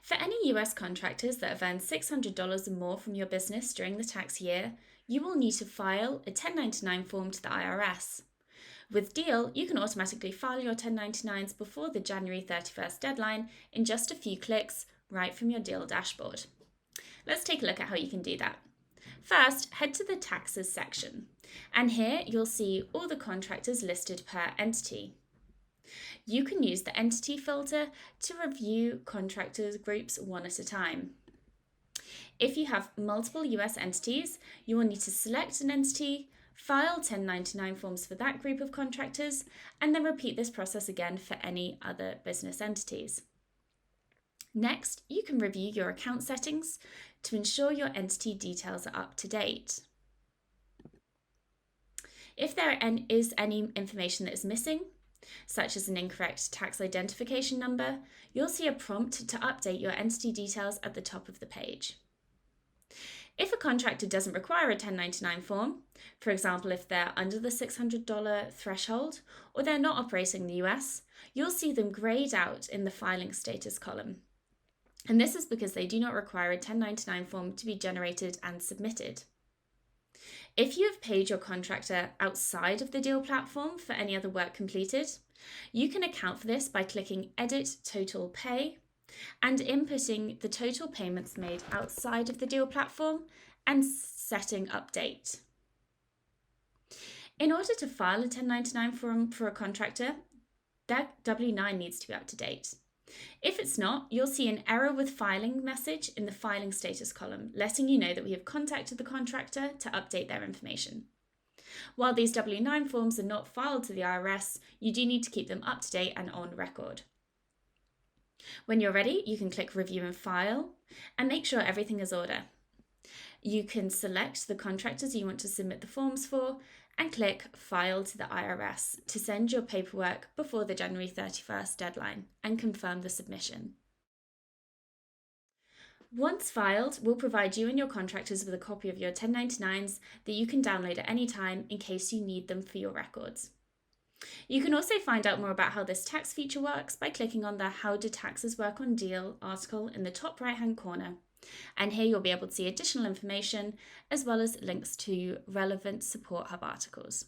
For any US contractors that have earned $600 or more from your business during the tax year, you will need to file a 1099 form to the IRS. With Deel, you can automatically file your 1099s before the January 31st deadline in just a few clicks right from your Deel dashboard. Let's take a look at how you can do that. First, head to the Taxes section, and here you'll see all the contractors listed per entity. You can use the entity filter to review contractors groups one at a time. If you have multiple US entities, you will need to select an entity, file 1099 forms for that group of contractors, and then repeat this process again for any other business entities. Next, you can review your account settings to ensure your entity details are up to date. If there is any information that is missing, such as an incorrect tax identification number, you'll see a prompt to update your entity details at the top of the page. If a contractor doesn't require a 1099 form, for example, if they're under the $600 threshold or they're not operating in the US, you'll see them grayed out in the filing status column. And this is because they do not require a 1099 form to be generated and submitted. If you have paid your contractor outside of the Deel platform for any other work completed, you can account for this by clicking Edit Total Pay and inputting the total payments made outside of the Deel platform and setting Update. In order to file a 1099 form for a contractor, that W-9 needs to be up to date. If it's not, you'll see an error with filing message in the filing status column, letting you know that we have contacted the contractor to update their information. While these W-9 forms are not filed to the IRS, you do need to keep them up to date and on record. When you're ready, you can click Review and File and make sure everything is in order. You can select the contractors you want to submit the forms for and click File to the IRS to send your paperwork before the January 31st deadline and confirm the submission. Once filed, we'll provide you and your contractors with a copy of your 1099s that you can download at any time in case you need them for your records. You can also find out more about how this tax feature works by clicking on the How Do Taxes Work on Deel article in the top right-hand corner. And here you'll be able to see additional information as well as links to relevant Support Hub articles.